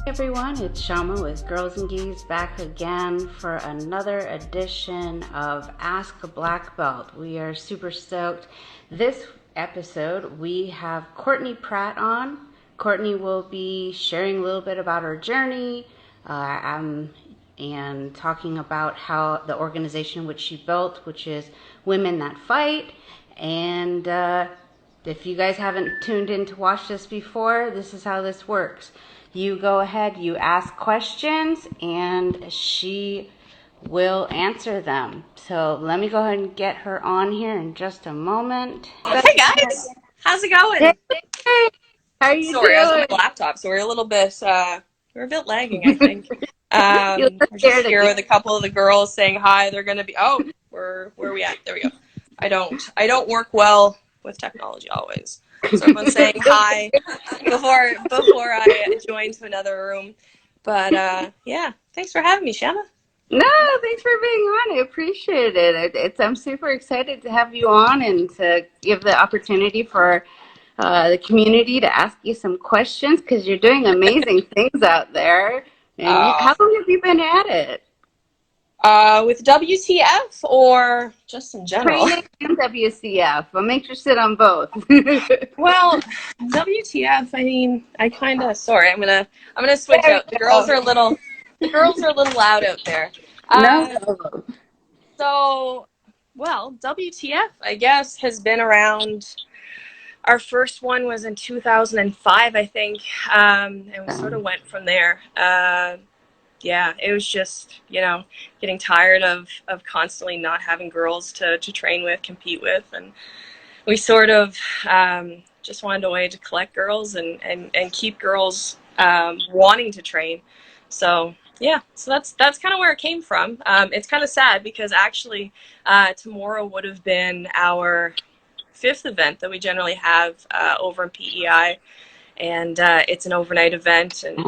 Everyone, it's Shamma with Girls and Geese back again for another edition of Ask a Black Belt. We are super stoked. This episode we have Courtney Pratt on. Courtney will be sharing a little bit about her journey and talking about how the organization which she built, which is Women That Fight. And if you guys haven't tuned in to watch this before, this is how this works. You go ahead, you ask questions, and she will answer them. So let me go ahead and get her on here in just a moment. Hey guys, how's it going? Hey, how are you Sorry, doing? I was on my laptop, so we're a bit lagging, I think. We're just here with a couple of the girls saying hi. They're gonna be. Oh, where are we at? There we go. I don't work well with technology always. So everyone's saying hi before I join to another room. But yeah, thanks for having me, Shamma. No, thanks for being on. I appreciate it. I'm super excited to have you on and to give the opportunity for the community to ask you some questions because you're doing amazing things out there. And how long have you been at it? With WTF or just in general? Training and WCF. I'm interested on both. Well, WTF. I mean, sorry. I'm gonna switch out. The girls are a little loud out there. No. So, well, WTF, I guess, has been around. Our first one was in 2005, I think, and we sort of went from there. Yeah, it was just, getting tired of constantly not having girls to train with, compete with, and we sort of just wanted a way to collect girls and keep girls wanting to train. So yeah, so that's kind of where it came from. It's kind of sad because actually tomorrow would have been our 5th event that we generally have over in PEI. And it's an overnight event and a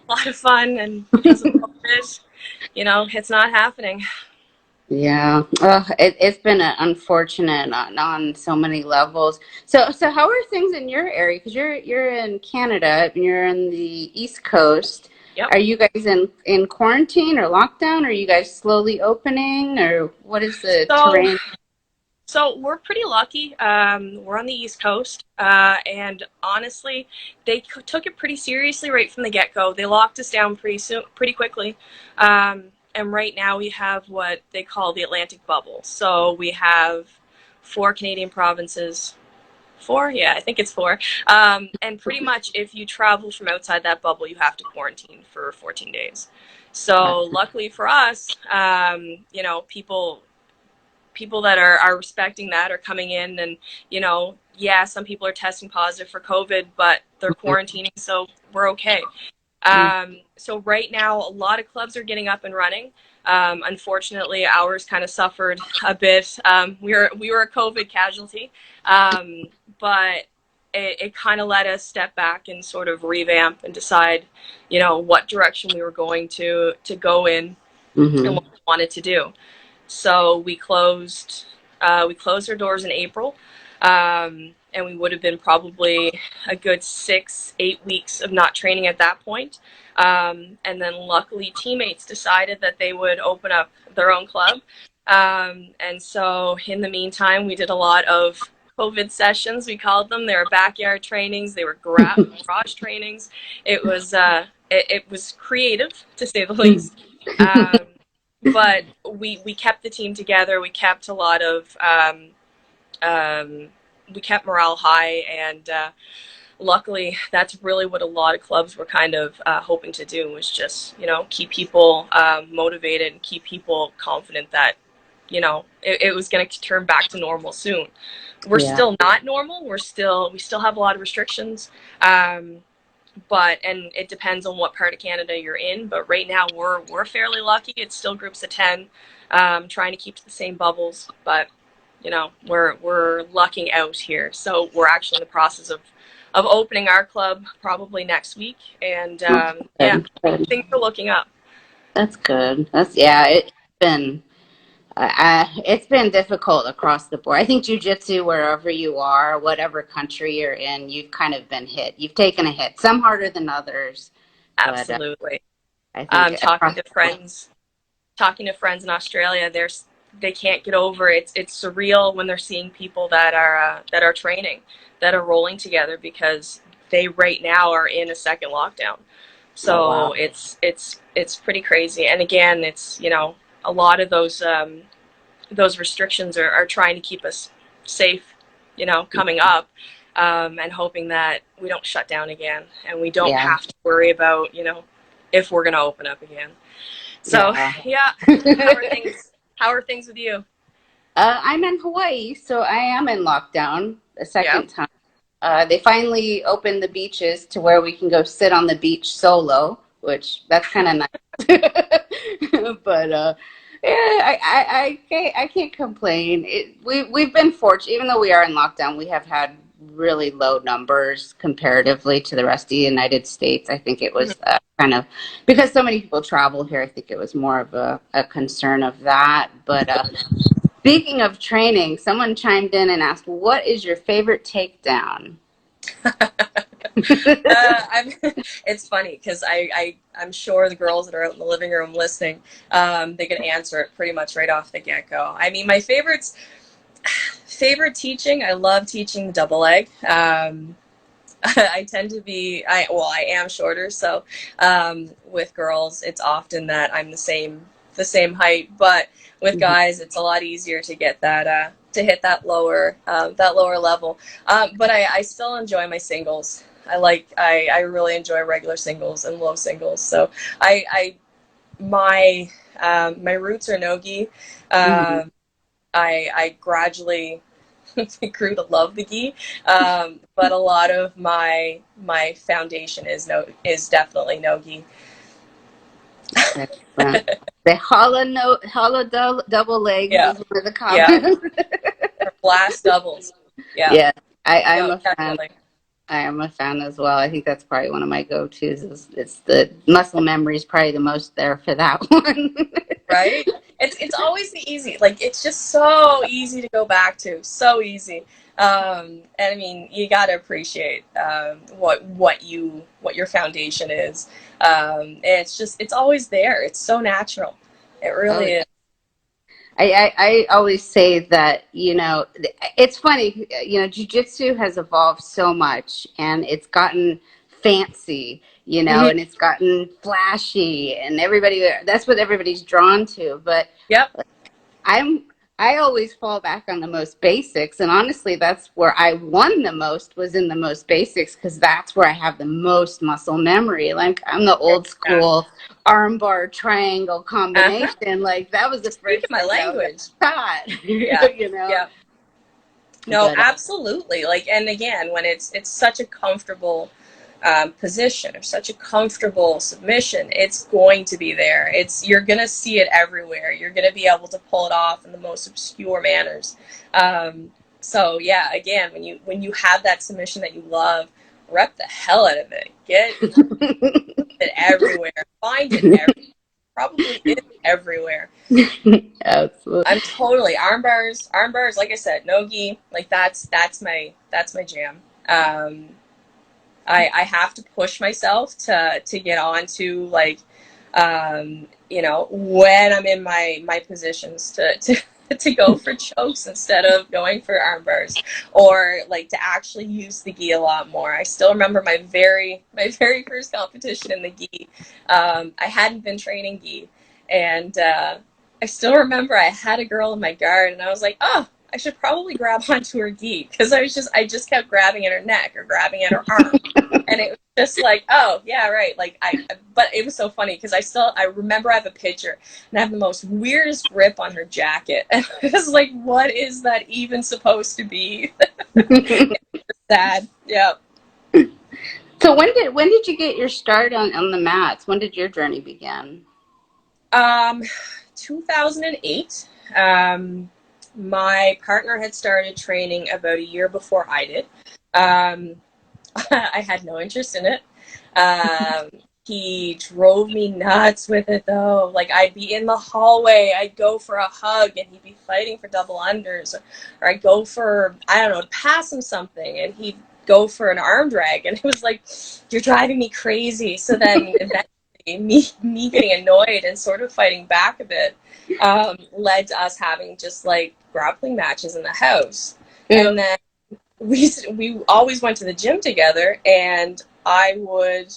lot of fun. And because of COVID, it's not happening. Yeah, it's been unfortunate on so many levels. So how are things in your area? Because you're in Canada and you're in the East Coast. Yep. Are you guys in quarantine or lockdown? Or are you guys slowly opening, or what is the terrain? So we're pretty lucky. We're on the East Coast, and honestly, they took it pretty seriously right from the get-go. They locked us down pretty quickly. And right now we have what they call the Atlantic bubble. So we have 4 Canadian provinces. 4? Yeah, I think it's 4. And pretty much if you travel from outside that bubble, you have to quarantine for 14 days. So luckily for us, people that are respecting that are coming in and, yeah, some people are testing positive for COVID, but they're quarantining, so we're okay. So right now, a lot of clubs are getting up and running. Unfortunately, ours kind of suffered a bit. We were a COVID casualty, but it kind of let us step back and sort of revamp and decide, what direction we were going to go in and what we wanted to do. So we closed our doors in April, and we would have been probably a good 6-8 weeks of not training at that point. And then luckily teammates decided that they would open up their own club. And so in the meantime, we did a lot of COVID sessions, we called them. They were backyard trainings. They were garage trainings. It was creative, to say the least. But we kept the team together. We kept a lot of we kept morale high, and luckily that's really what a lot of clubs were kind of hoping to do, was just keep people motivated and keep people confident that it was going to turn back to normal soon. We're still not normal. We still have a lot of restrictions. But it depends on what part of Canada you're in. But right now we're fairly lucky. It's still groups of 10, trying to keep to the same bubbles. But we're lucking out here. So we're actually in the process of opening our club probably next week. And things are looking up. That's good. It's been difficult across the board. I think jiu-jitsu, wherever you are, whatever country you're in, you've kind of been hit. You've taken a hit, some harder than others. but Absolutely. I think Talking across to friends in Australia, they can't get over it. It's surreal when they're seeing people that are training, that are rolling together, because they right now are in a second lockdown. oh wow, So it's pretty crazy. And again, it's, you know, a lot of those restrictions are trying to keep us safe, you know, coming up, and hoping that we don't shut down again and we don't yeah, have to worry about, you know, if we're going to open up again. So yeah. yeah, how are things? How are things with you? I'm in Hawaii, so I am in lockdown a Yeah. second time. They finally opened the beaches to where we can go sit on the beach solo, which that's kind of nice. But yeah, I can't complain. We've been fortunate, even though we are in lockdown. We have had really low numbers comparatively to the rest of the United States. I think it Mhm. was kind of because so many people travel here. I think it was more of a concern of that. But speaking of training, someone chimed in and asked, "What is your favorite takedown?" I'm, it's funny because I'm sure the girls that are out in the living room listening, they can answer it pretty much right off the get go. I mean, my favorite teaching, I love teaching the double leg. I tend to be, I am shorter, so with girls, it's often that I'm the same height, but with guys, it's a lot easier to get to hit that lower level. But I still enjoy my singles. I really enjoy regular singles and low singles. So I my roots are no-gi. Mhm. I gradually grew to love the gi, but a lot of my foundation is definitely no gi. Excellent. The hollow no, hollow double legs Yeah, is one of the yeah, comments. or blast doubles. Yeah, Yeah, I'm yeah, a fan. definitely. I am a fan as well. I think that's probably one of my go-tos. Is it's the muscle memory is probably the most there for that one. Right? It's always the easy. Like, it's just so easy to go back to. So easy. And I mean, you got to appreciate what your foundation is. And it's always there. It's so natural. It Oh, really is. I always say that, it's funny, jujitsu has evolved so much and it's gotten fancy, Hmm. and it's gotten flashy and that's what everybody's drawn to. But Yep. I'm I always fall back on the most basics, and honestly, that's where I won the most was in the most basics because that's where I have the most muscle memory. Like I'm the old Yeah. school armbar triangle Uh-huh. combination. Like that was the Speaking first my thing that I was language. taught. Yeah. you know. Yeah. No, But absolutely. Like, and again, when it's such a comfortable position or such a comfortable submission, it's going to be there. You're gonna see it everywhere. You're gonna be able to pull it off in the most obscure manners. So yeah, again, when you have that submission that you love, rep the hell out of it. Get it everywhere. Find it everywhere. Probably is everywhere. absolutely. I'm totally arm bars. Like I said, no gi. Like that's my jam. Um, I have to push myself to get onto like, you know, when I'm in my positions to go for chokes instead of going for arm bars, or like to actually use the gi a lot more. I still remember my very first competition in the gi. I hadn't been training gi, and I still remember I had a girl in my guard, and I was like, oh, I should probably grab onto her gi, because I just kept grabbing at her neck or grabbing at her arm, and it was just like, oh yeah, right. Like but it was so funny because I remember I have a picture and I have the most weirdest grip on her jacket, and I was like, what is that even supposed to be? Sad. Yeah. So when did you get your start on the mats? When did your journey begin? Um, 2008. My partner had started training about a year before I did. Um, I had no interest in it. He drove me nuts with it though. Like I'd be in the hallway, I'd go for a hug and he'd be fighting for double unders, or I'd go for, I don't know, to pass him something and he'd go for an arm drag, and it was like, you're driving me crazy. So then eventually me getting annoyed and sort of fighting back a bit led to us having just like grappling matches in the house. Yeah. And then we always went to the gym together, and I would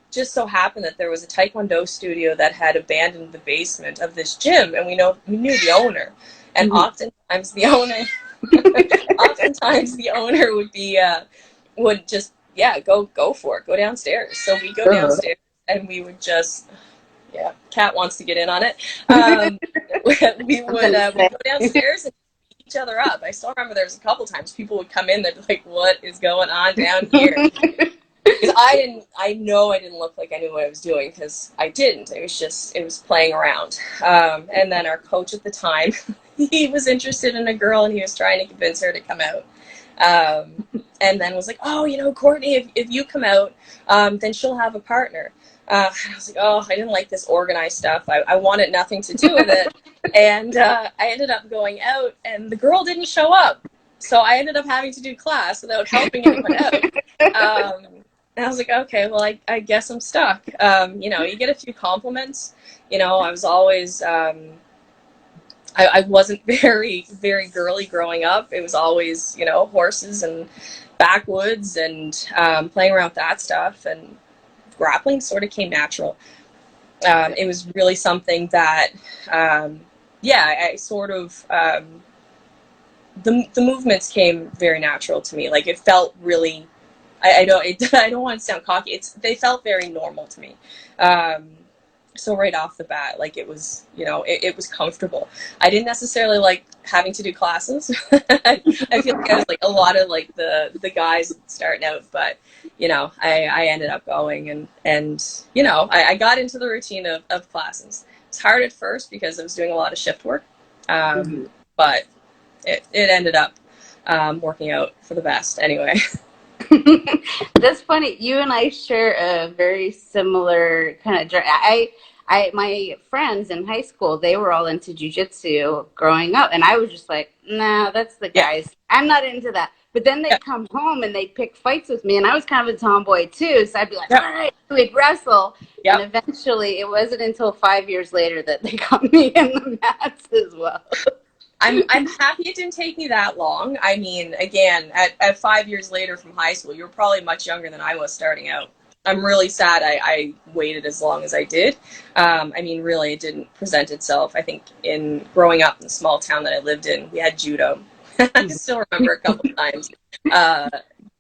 just so happen that there was a Taekwondo studio that had abandoned the basement of this gym, and we knew the owner, and oftentimes the owner would be would just go for it, go downstairs. So we go downstairs and we would just Kat wants to get in on it. We would go downstairs and beat each other up. I still remember there was a couple times people would come in, they'd be like, "What is going on down here?" Because I know I didn't look like I knew what I was doing, because I didn't. It was playing around. And then our coach at the time, he was interested in a girl and he was trying to convince her to come out. And then was like, "Oh, Courtney, if you come out, then she'll have a partner." And I was like, "Oh, I didn't like this organized stuff. I wanted nothing to do with it." And I ended up going out, and the girl didn't show up. So I ended up having to do class without helping anyone out. And I was like, okay, well, I guess I'm stuck. You get a few compliments. I was always, I wasn't very, very girly growing up. It was always, horses and backwoods and playing around with that stuff. And grappling sort of came natural. It was really something that, I sort of, the movements came very natural to me. Like it felt really, I don't want to sound cocky. They felt very normal to me. So right off the bat, like it was, it was comfortable. I didn't necessarily like having to do classes. I feel like I was like a lot of like the guys starting out, but I ended up going and I got into the routine of classes. It's hard at first because I was doing a lot of shift work, but it ended up working out for the best anyway. That's funny. You and I share a very similar kind of journey. My friends in high school, they were all into jujitsu growing up, and I was just like, nah, that's the guys. I'm not into that. But then they'd come home and they'd pick fights with me, and I was kind of a tomboy too, so I'd be like, all right, we'd wrestle. And eventually, it wasn't until 5 years later that they got me in the mats as well. I'm happy it didn't take me that long. I mean, again, at 5 years later from high school, you were probably much younger than I was starting out. I'm really sad I waited as long as I did. I mean, really, it didn't present itself. I think in growing up in the small town that I lived in, we had judo. I still remember a couple times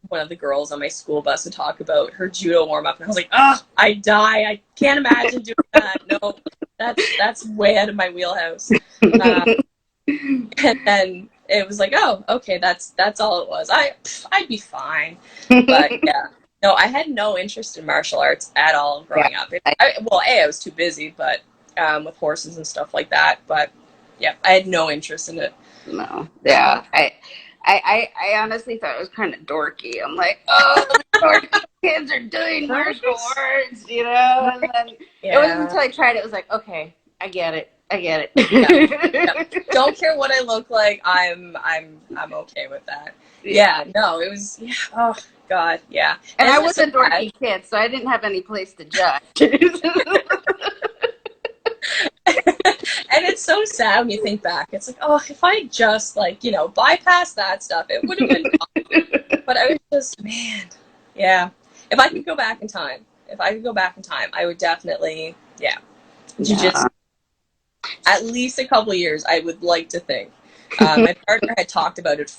one of the girls on my school bus would talk about her judo warm-up, and I was like, oh, I die. I can't imagine doing that. No, that's way out of my wheelhouse. And then it was like, oh, okay, that's all it was. I'd be fine. But yeah, no, I had no interest in martial arts at all growing up. I was too busy, but with horses and stuff like that. But yeah, I had no interest in it. No, yeah, I honestly thought it was kind of dorky. I'm like, oh, the dorky kids are doing martial arts, And then it wasn't until I tried it, it was like, okay, I get it. Yeah. Don't care what I look like. I'm okay with that. Yeah. No, it was. Yeah. Oh God. Yeah. And I was a dorky kid, so I didn't have any place to judge. And it's so sad when you think back. It's like, oh, if I just bypassed that stuff, it would have been fun. But I was just, man, yeah. If I could go back in time, I would definitely, jiu-jitsu. At least a couple of years, I would like to think. My partner had talked about it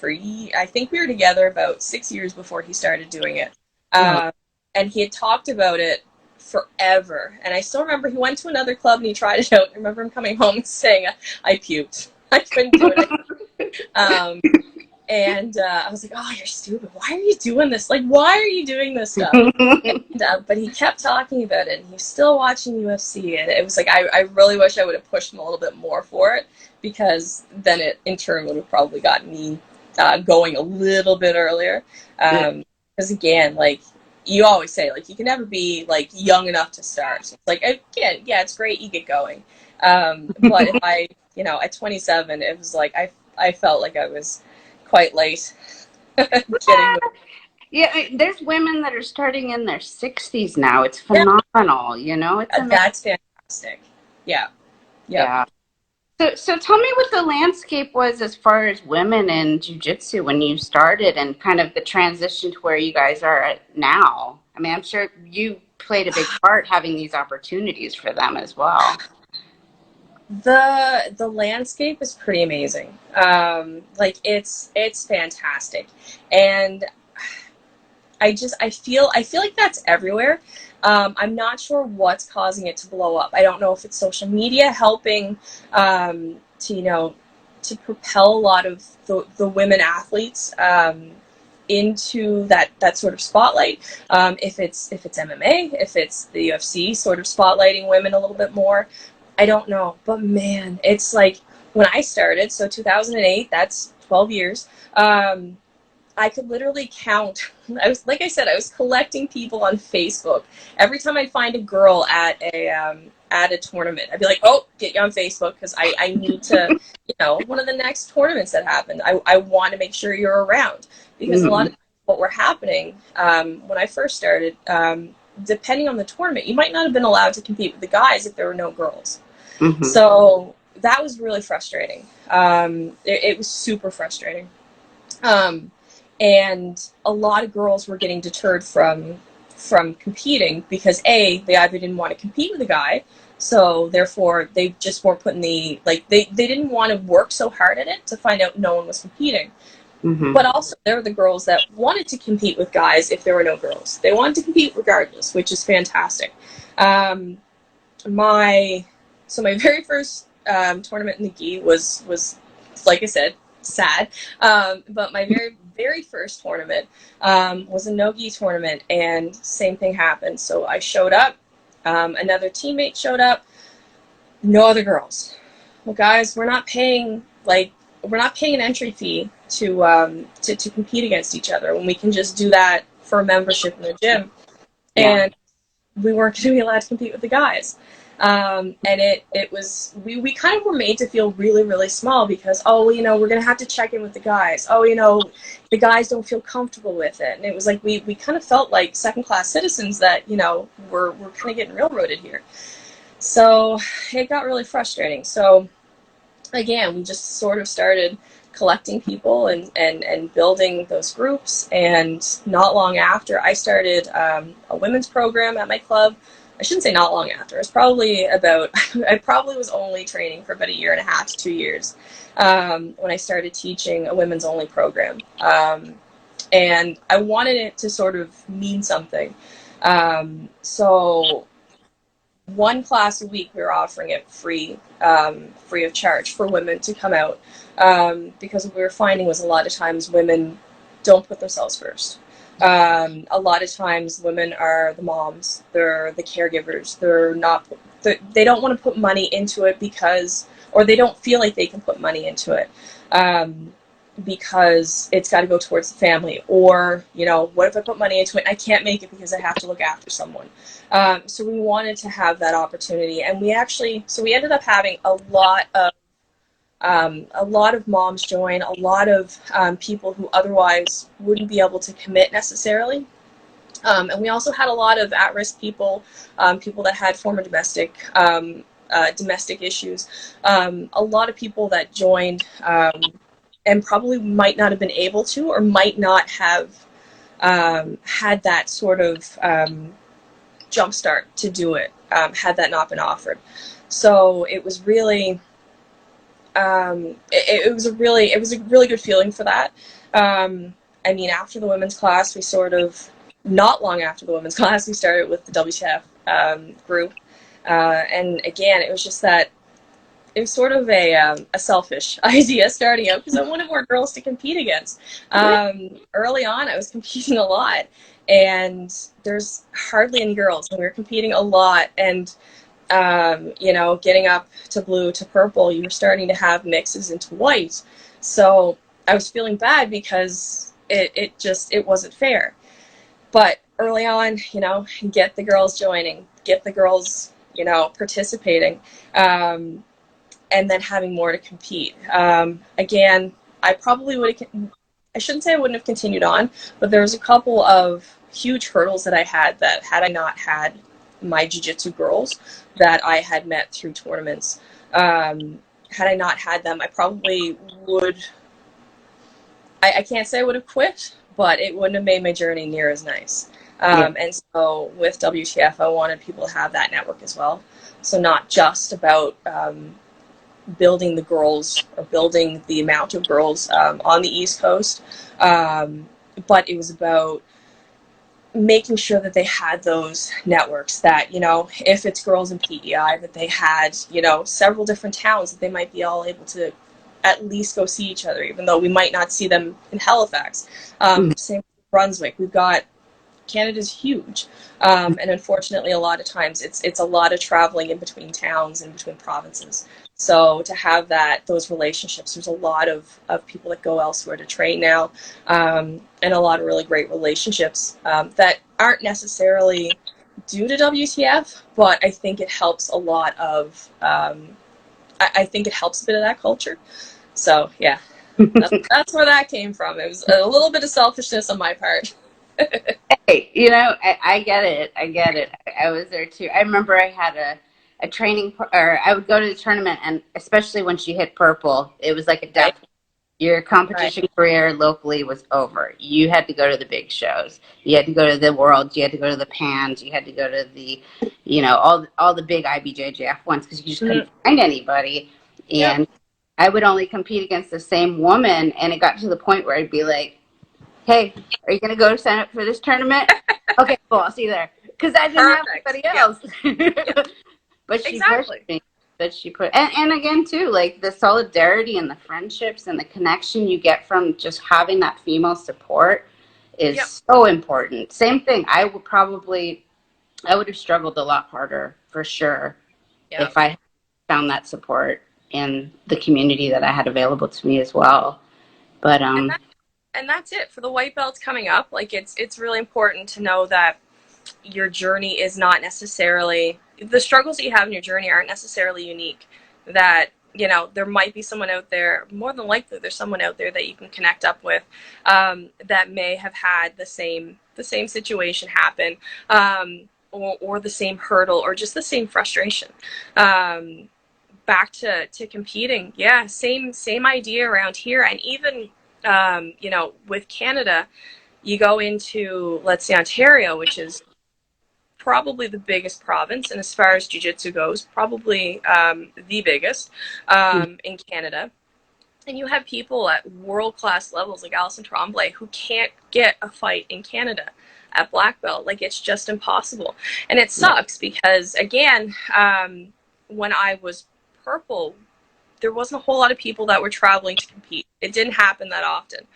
I think we were together about 6 years before he started doing it. And he had talked about it forever. And I still remember he went to another club and he tried it out. I remember him coming home and saying, I puked. I couldn't do it. And I was like, oh, you're stupid. Why are you doing this? Like, why are you doing this stuff? But he kept talking about it, and he's still watching UFC. And it was like, I really wish I would have pushed him a little bit more for it, because then it, in turn, would have probably gotten me going a little bit earlier. Because, again, like, you always say, like, you can never be like young enough to start. So it's like, yeah, it's great, you get going. But if I, you know, at 27, it was like I felt like I was quite late getting with. Yeah, there's women that are starting in their 60s now. It's Yeah, phenomenal, you know? It's amazing. that's fantastic. Yeah, yep. Yeah. So tell me what the landscape was as far as women in jiu-jitsu when you started and kind of the transition to where you guys are at now. I mean, I'm sure you played a big part having these opportunities for them as well. The landscape is pretty amazing. Like it's fantastic, and I feel like that's everywhere. I'm not sure what's causing it to blow up. I don't know if it's social media helping to, you know, to propel a lot of the women athletes into that sort of spotlight. If it's MMA, if it's the UFC sort of spotlighting women a little bit more. I don't know, but man, it's like when I started, so 2008, that's 12 years. I could literally count. Like I said, I was collecting people on Facebook. Every time I'd find a girl at a tournament, I'd be like, "Oh, get you on Facebook because I need to, you know, one of the next tournaments that happened. I want to make sure you're around because a lot Mm-hmm. of what were happening when I first started, depending on the tournament, you might not have been allowed to compete with the guys if there were no girls. Mm-hmm. So that was really frustrating. It was super frustrating. Um, and a lot of girls were getting deterred from competing because they either didn't want to compete with a guy, so therefore they just weren't putting the like they didn't want to work so hard at it to find out no one was competing. Mm-hmm. But also there were the girls that wanted to compete with guys if there were no girls. They wanted to compete regardless, which is fantastic. Um, my my very first tournament in the gi was like I said, sad. But my very first tournament was a no-gi tournament, and same thing happened. So I showed up, another teammate showed up, no other girls. Well, guys, we're not paying an entry fee to compete against each other when we can just do that for a membership in the gym. Yeah. And we weren't going to be allowed to compete with the guys. And it was, we kind of were made to feel really, really small because, oh, well, you know, we're going to have to check in with the guys. Oh, you know, the guys don't feel comfortable with it. And it was like, we kind of felt like second-class citizens that, you know, we're kind of getting railroaded here. So it got really frustrating. So again, we just sort of started collecting people and building those groups. And not long after, I started a women's program at my club. I shouldn't say not long after. It was probably about, I probably was only training for about a year and a half to 2 years when I started teaching a women's only program. And I wanted it to sort of mean something. So one class a week we were offering it free of charge for women to come out, because what we were finding was a lot of times women don't put themselves first. A lot of times women are the moms, they're the caregivers, they don't want to put money into it because, or they don't feel like they can put money into it because it's got to go towards the family, or, you know, what if I put money into it and I can't make it because I have to look after someone. So we wanted to have that opportunity, and we ended up having a lot of moms join, a lot of people who otherwise wouldn't be able to commit necessarily. And we also had a lot of at-risk people, people that had former domestic issues, a lot of people that joined and probably might not have been able to, or might not have had that sort of jumpstart to do it, had that not been offered. So it was really, it was a really good feeling for that. I mean, after the women's class, not long after the women's class, we started with the WTF group. And again, it was just that, it was sort of a selfish idea starting out because I wanted more girls to compete against. Early on, I was competing a lot, and there's hardly any girls, and we were competing a lot. And you know, getting up to blue to purple, you were starting to have mixes into white. So I was feeling bad because it wasn't fair. But early on, get the girls joining, get the girls, participating, and then having more to compete. Again, I probably would have, I shouldn't say I wouldn't have continued on, but there was a couple of huge hurdles that I had that had I not had my jiu-jitsu girls that I had met through tournaments, had I not had them, I probably would, I can't say I would have quit, but it wouldn't have made my journey near as nice. Yeah. And so with WTF, I wanted people to have that network as well. So not just about building the girls or building the amount of girls on the East Coast, but it was about making sure that they had those networks that, if it's girls in PEI, that they had, several different towns that they might be all able to at least go see each other, even though we might not see them in Halifax. Same with Brunswick. We've got Canada's huge, and unfortunately, a lot of times it's a lot of traveling in between towns and between provinces. So to have those relationships, there's a lot of people that go elsewhere to train now, and a lot of really great relationships that aren't necessarily due to WTF, but I think it helps a lot of. I think it helps a bit of that culture. So yeah, that's where that came from. It was a little bit of selfishness on my part. Hey, I get it. I get it. I was there too. I remember I had a training, or I would go to the tournament, and especially when she hit purple, it was like a Right, death. Your right. competition career locally was over. You had to go to the big shows. You had to go to the Worlds. You had to go to the Pans. You had to go to the, all the big IBJJF ones because you just couldn't find anybody. Yep. And I would only compete against the same woman, and it got to the point where I'd be like, "Hey, are you going to go sign up for this tournament?" Okay, cool. I'll see you there. Because I didn't have Perfect. anybody Yep. else. Yep. But she pushed Exactly. me. But she put, and again, too, like the solidarity and the friendships and the connection you get from just having that female support Yep. is so important. Same thing. I would have struggled a lot harder for sure Yep. if I found that support in the community that I had available to me as well. But, And that's it for the white belts coming up. Like it's really important to know that your journey is not necessarily the struggles that you have in your journey aren't necessarily unique. That there might be someone out there. More than likely, there's someone out there that you can connect up with that may have had the same situation happen, or the same hurdle, or just the same frustration. Back to competing, yeah, same idea around here, and even with Canada, you go into, let's say, Ontario, which is probably the biggest province, and as far as jiu-jitsu goes, probably the biggest in Canada. And you have people at world-class levels like Alison Tremblay who can't get a fight in Canada at black belt. Like, it's just impossible. And it sucks because, again, when I was purple, there wasn't a whole lot of people that were traveling to compete. It didn't happen that often.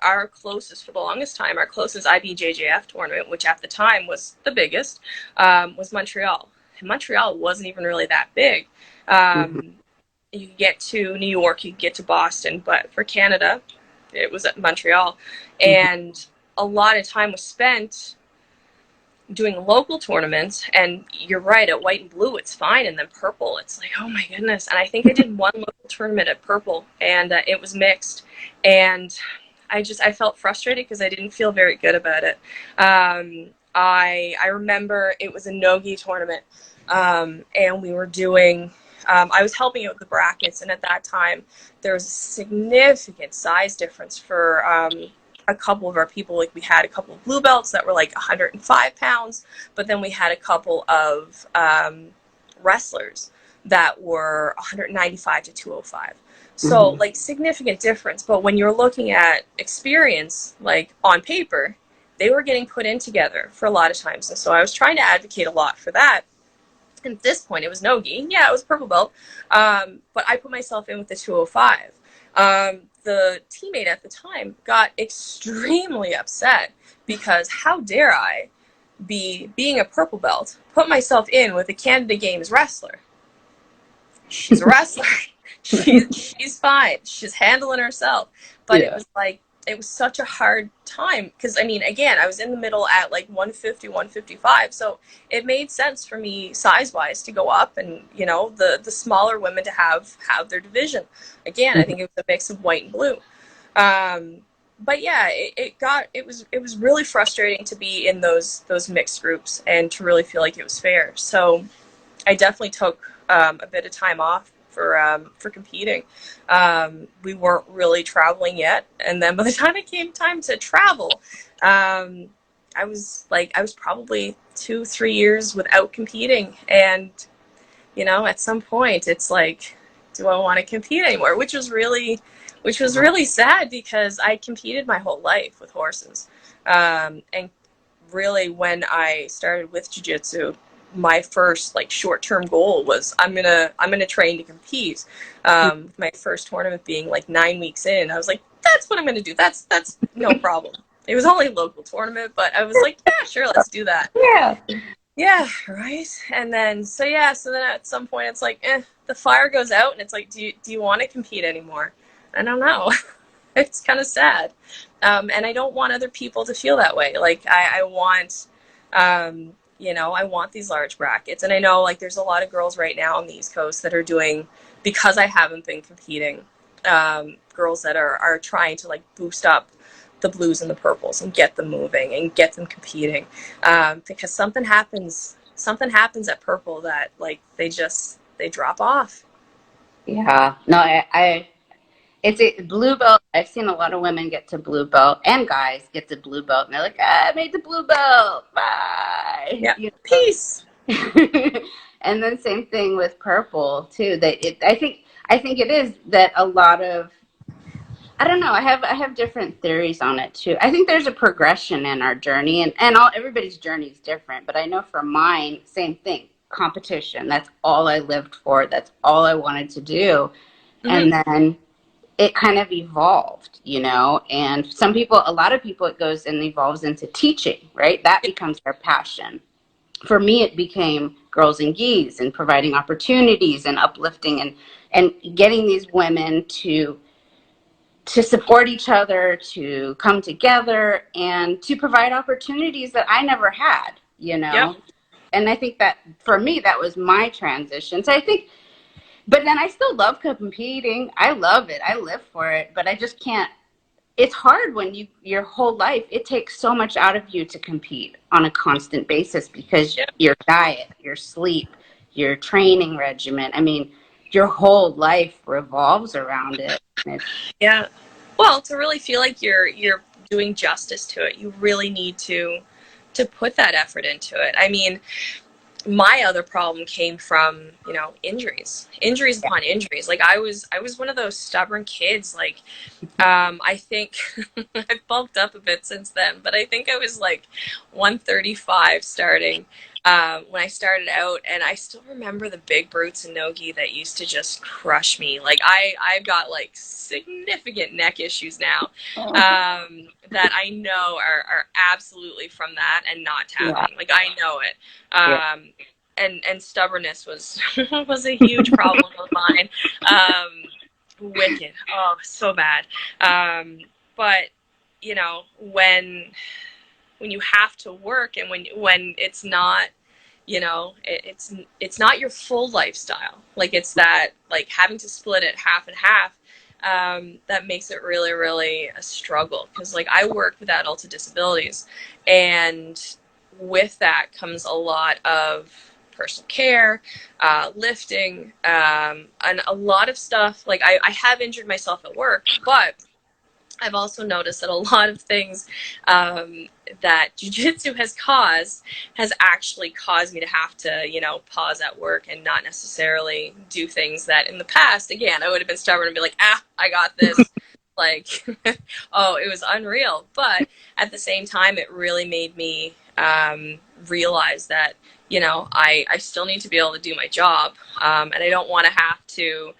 Our closest, for the longest time, our closest IBJJF tournament, which at the time was the biggest, was Montreal. And Montreal wasn't even really that big. You could get to New York, you could get to Boston, but for Canada, it was at Montreal. And a lot of time was spent doing local tournaments, and you're right, at white and blue it's fine, and then purple it's like, oh my goodness. And I think I did one local tournament at purple, and it was mixed, and I felt frustrated because I didn't feel very good about it. I remember it was a no-gi tournament, and we were doing I was helping out with the brackets, and at that time there was a significant size difference for a couple of our people. Like, we had a couple of blue belts that were like 105 pounds, but then we had a couple of wrestlers that were 195 to 205. So, like, significant difference. But when you're looking at experience, like, on paper, they were getting put in together for a lot of times. And so I was trying to advocate a lot for that. And at this point, it was no-gi. Yeah, it was purple belt. But I put myself in with the 205. The teammate at the time got extremely upset because how dare I, being a purple belt, put myself in with a Canada Games wrestler. She's a wrestler. she's fine. She's handling herself. But it was like, it was such a hard time, because I mean, again, I was in the middle at like 150, 155, so it made sense for me size wise to go up, and the smaller women to have their division. Again, I think it was a mix of white and blue. But yeah, it was really frustrating to be in those mixed groups and to really feel like it was fair. So I definitely took a bit of time off for competing. We weren't really traveling yet, and then by the time it came time to travel, I was probably 2-3 years without competing, and at some point it's like, do I want to compete anymore? Which was really sad, because I competed my whole life with horses, and really when I started with jiu-jitsu, my first like short-term goal was I'm gonna train to compete. My first tournament being like 9 weeks in, I was like, that's what I'm gonna do. That's no problem. It was only a local tournament, but I was like, yeah, sure, let's do that. Yeah, right. And then so then at some point it's like, the fire goes out, and it's like, do you want to compete anymore? I don't know. It's kind of sad, and I don't want other people to feel that way. Like I want. I want these large brackets. And I know like there's a lot of girls right now on the East Coast that are doing, because I haven't been competing, girls that are trying to like boost up the blues and the purples and get them moving and get them competing. Because something happens at purple that like they drop off. Yeah. No, it's a blue belt. I've seen a lot of women get to blue belt, and guys get to blue belt, and they're like, I made the blue belt. Bye. Yeah. Peace. And then same thing with purple too. I think it is that a lot of, I don't know. I have different theories on it too. I think there's a progression in our journey, and everybody's journey is different. But I know for mine, same thing. Competition. That's all I lived for. That's all I wanted to do. Mm-hmm. And then it kind of evolved, and a lot of people, it goes and evolves into teaching, right? That becomes their passion. For me, it became girls and geese and providing opportunities and uplifting and getting these women to support each other, to come together, and to provide opportunities that I never had, Yep. And I think that for me, that was my transition. So I think, but then I still love competing. I love it. I live for it, but I just can't. It's hard when your whole life, it takes so much out of you to compete on a constant basis, because your diet, your sleep, your training regimen, I mean, your whole life revolves around it. Yeah. Well, to really feel like you're doing justice to it, you really need to put that effort into it. I mean, my other problem came from, injuries upon injuries. Like I was one of those stubborn kids. Like, I think I've bulked up a bit since then, but I think I was like 135 starting, when I started out, and I still remember the big brutes in no-gi that used to just crush me. Like I've got like significant neck issues now, that I know are absolutely from that and not tapping. Like I know it. And stubbornness was was a huge problem of mine. Wicked. Oh, so bad. But when you have to work, and when it's not, it's not your full lifestyle. Like it's that, like having to split it half and half, that makes it really, really a struggle. Because like I work with adults with disabilities, and with that comes a lot of personal care, lifting, and a lot of stuff. Like I have injured myself at work, but I've also noticed that a lot of things, that jiu-jitsu has actually caused me to have to, pause at work and not necessarily do things that in the past, again, I would have been stubborn and be like, I got this. Like, oh, it was unreal. But at the same time, it really made me realize that, I still need to be able to do my job. And I don't want to have to,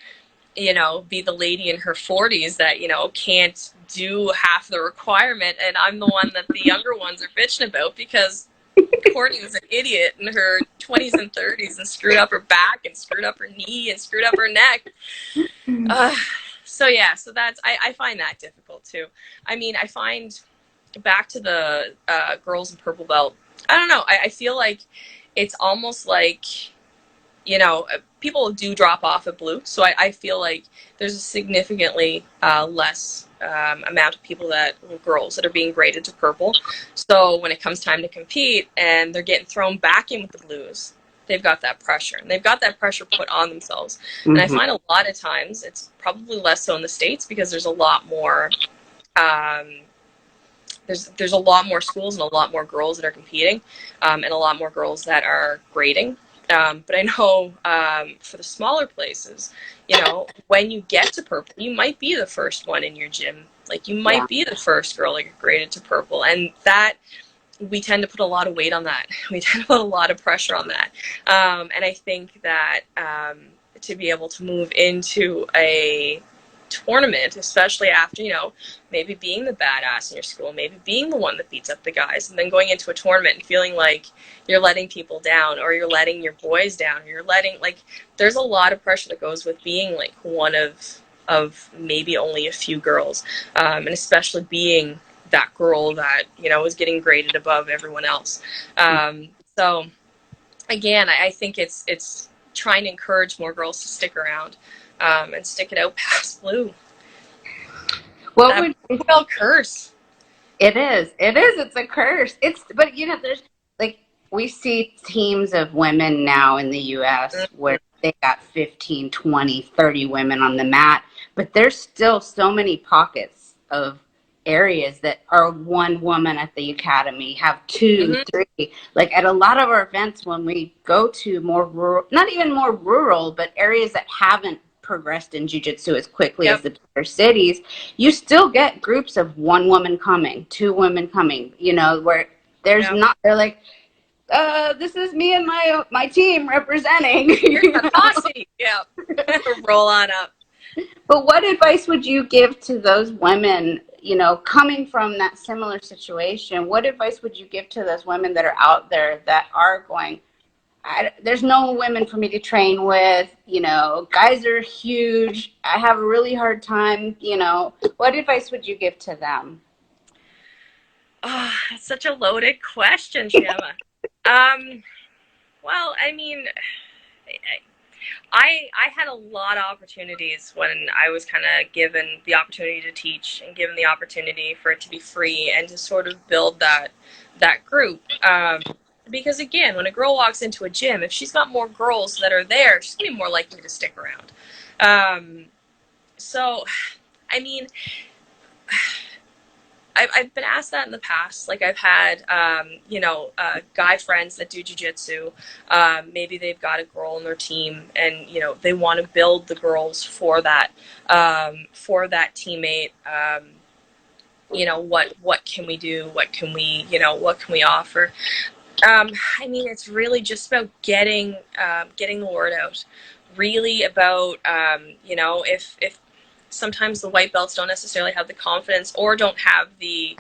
be the lady in her 40s that, can't do half the requirement, and I'm the one that the younger ones are bitching about because Courtney was an idiot in her 20s and 30s and screwed up her back and screwed up her knee and screwed up her neck. So that's, I find that difficult too. I mean, I find back to the girls in purple belt. I don't know. I feel like it's almost like, people do drop off at blue. So I feel like there's a significantly less amount of girls that are being graded to purple. So when it comes time to compete and they're getting thrown back in with the blues, they've got that pressure. And they've got that pressure put on themselves. And I find a lot of times it's probably less so in the States because there's a lot more there's a lot more schools and a lot more girls that are competing, and a lot more girls that are grading. But I know for the smaller places, when you get to purple, you might be the first one in your gym. Like, you might be the first girl that get graded to purple. And that, we tend to put a lot of weight on that. We tend to put a lot of pressure on that. And I think that to be able to move into a tournament, especially after, maybe being the badass in your school, maybe being the one that beats up the guys, and then going into a tournament and feeling like you're letting people down, or you're letting your boys down, or there's a lot of pressure that goes with being like one of maybe only a few girls, and especially being that girl that, is getting graded above everyone else. So again, I think it's trying to encourage more girls to stick around, and stick it out past blue. That curse. It is. It's a curse. But there's like, we see teams of women now in the US where they got 15, 20, 30 women on the mat, but there's still so many pockets of areas that are one woman at the academy, have two, three. Like, at a lot of our events, when we go to more rural, not even more rural, but areas that haven't progressed in jiu-jitsu as quickly as the bigger cities, you still get groups of one woman coming, two women coming, where there's not, they're like, this is me and my team representing. Roll on up. But what advice would you give to those women, coming from that similar situation? What advice would you give to those women that are out there that are going, there's no women for me to train with, guys are huge, I have a really hard time, what advice would you give to them? Oh, that's such a loaded question, Shamma. Well, I mean, I had a lot of opportunities when I was kind of given the opportunity to teach, and given the opportunity for it to be free and to sort of build that group. Because again, when a girl walks into a gym, if she's got more girls that are there, she's gonna be more likely to stick around. So, I mean, I've been asked that in the past. Like, I've had, guy friends that do jiu-jitsu. Maybe they've got a girl in their team, and, they want to build the girls for that teammate. What can we do? What can we offer? I mean, it's really just about getting the word out. Really about, if sometimes the white belts don't necessarily have the confidence or don't have the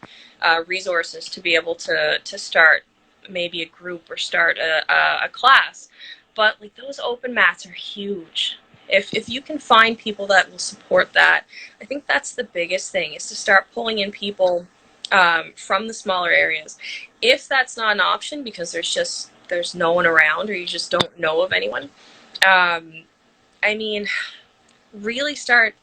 resources to be able to start maybe a group or start a class. But like, those open mats are huge. If you can find people that will support that, I think that's the biggest thing, is to start pulling in people from the smaller areas. If that's not an option because there's no one around, or you just don't know of anyone, I mean, really start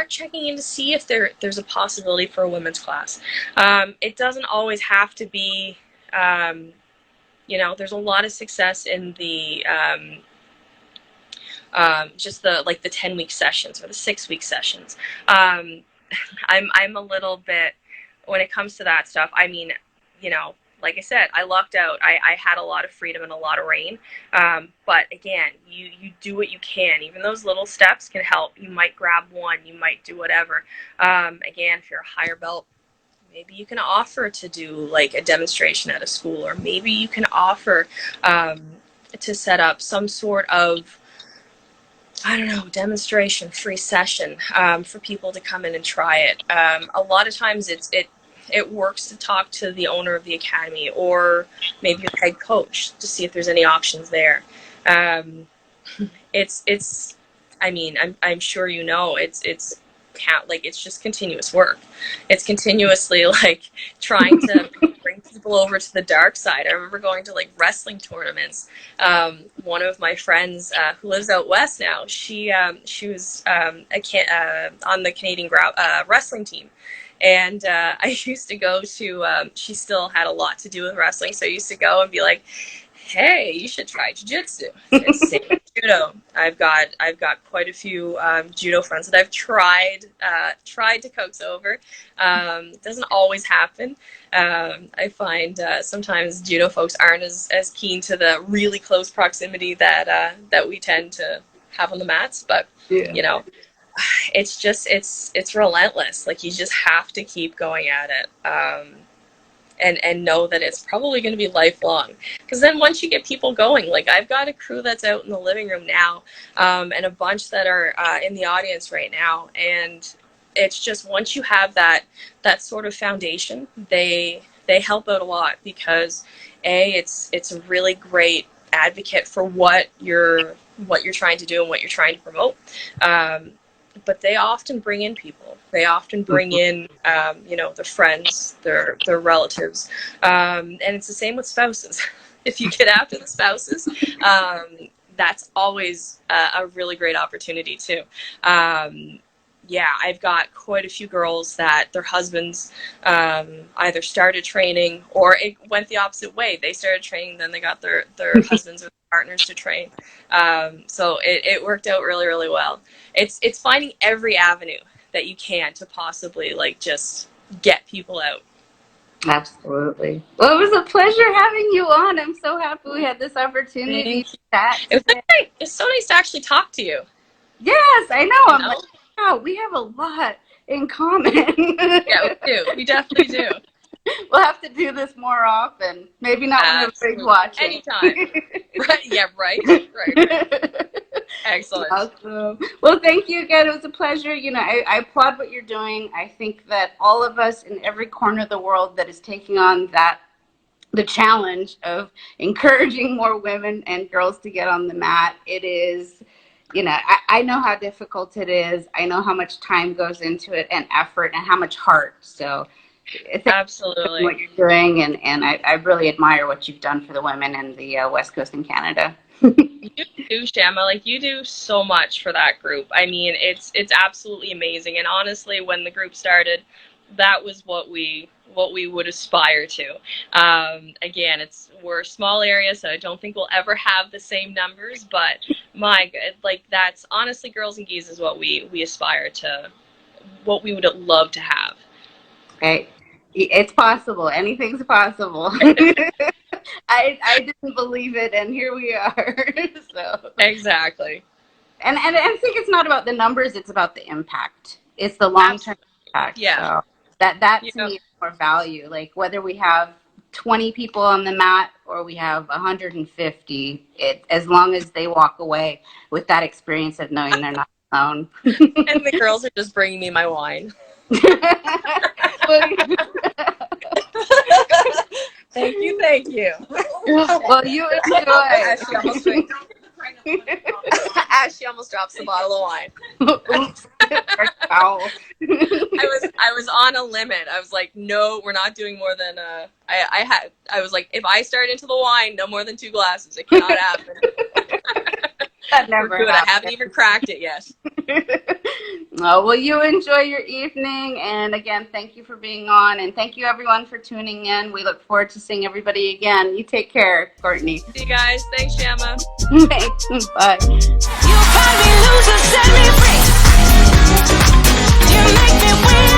checking in to see if there's a possibility for a women's class. It doesn't always have to be, there's a lot of success in the just the 10-week sessions or the 6-week sessions. I'm a little bit, when it comes to that stuff, I mean, like I said, I lucked out. I had a lot of freedom and a lot of rain. But again, you do what you can. Even those little steps can help. You might grab one. You might do whatever. Again, if you're a higher belt, maybe you can offer to do like a demonstration at a school, or maybe you can offer to set up some sort of, I don't know, demonstration, free session for people to come in and try it. A lot of times it works to talk to the owner of the academy, or maybe your head coach, to see if there's any options there. I mean, I'm sure it's like it's just continuous work. It's continuously like trying to bring people over to the dark side. I remember going to like wrestling tournaments. One of my friends who lives out west now, she was on the Canadian wrestling team. And I used to go to, she still had a lot to do with wrestling, so I used to go and be like, hey, you should try jiu-jitsu. It's same with judo. I've got quite a few judo friends that I've tried to coax over. Doesn't always happen. I find sometimes judo folks aren't as keen to the really close proximity that we tend to have on the mats, but you know, it's just it's relentless. Like, you just have to keep going at it. And know that it's probably going to be lifelong. Because then once you get people going, like I've got a crew that's out in the living room now, and a bunch that are in the audience right now. And it's just, once you have that sort of foundation, they help out a lot, because it's a really great advocate for what you're trying to do and what you're trying to promote. But they often bring in people. They often bring in, their friends, their relatives. And it's the same with spouses. If you get after the spouses, that's always a really great opportunity too. I've got quite a few girls that their husbands either started training, or it went the opposite way. They started training, then they got their husbands or partners to train. So it worked out really, really well. It's finding every avenue that you can to possibly like just get people out. Absolutely. Well, it was a pleasure having you on. I'm so happy we had this opportunity to chat. It's so nice to actually talk to you. Yes, I know. I'm like, wow, we have a lot in common. Yeah, we do. We definitely do. We'll have to do this more often. Maybe not when everybody's watching. Anytime. Right? Yeah, right. Excellent. Awesome. Well, thank you again. It was a pleasure. You know, I applaud what you're doing. I think that all of us in every corner of the world that is taking on the challenge of encouraging more women and girls to get on the mat, it is, you know, I know how difficult it is. I know how much time goes into it, and effort, and how much heart. So absolutely what you're doing, and I really admire what you've done for the women in the West Coast and Canada. You do, Shamma. Like, you do so much for that group. I mean, it's absolutely amazing. And honestly, when the group started, that was what we would aspire to. Again, we're a small area, so I don't think we'll ever have the same numbers. But my God, like, that's honestly, Girls and Geese is what we aspire to, what we would love to have. Okay. It's possible. Anything's possible. I didn't believe it, and here we are. So exactly. And I think it's not about the numbers; it's about the impact. It's the long-term impact. Yeah. So that to me is more value. Like, whether we have 20 people on the mat or we have 150, as long as they walk away with that experience of knowing they're not alone. And the girls are just bringing me my wine. Thank you. Well, you enjoy. She almost drops the bottle of wine. I was on a limit. I was like, no, we're not doing more than I was like, if I start into the wine, no more than 2 glasses. It cannot happen. That never happened. I haven't even cracked it yet. Oh, well, you enjoy your evening, and again, thank you for being on, and thank you everyone for tuning in. We look forward to seeing everybody again. You take care, Courtney. See you guys. Thanks, Shamma. Bye. You find me loser, set me free. You make me win.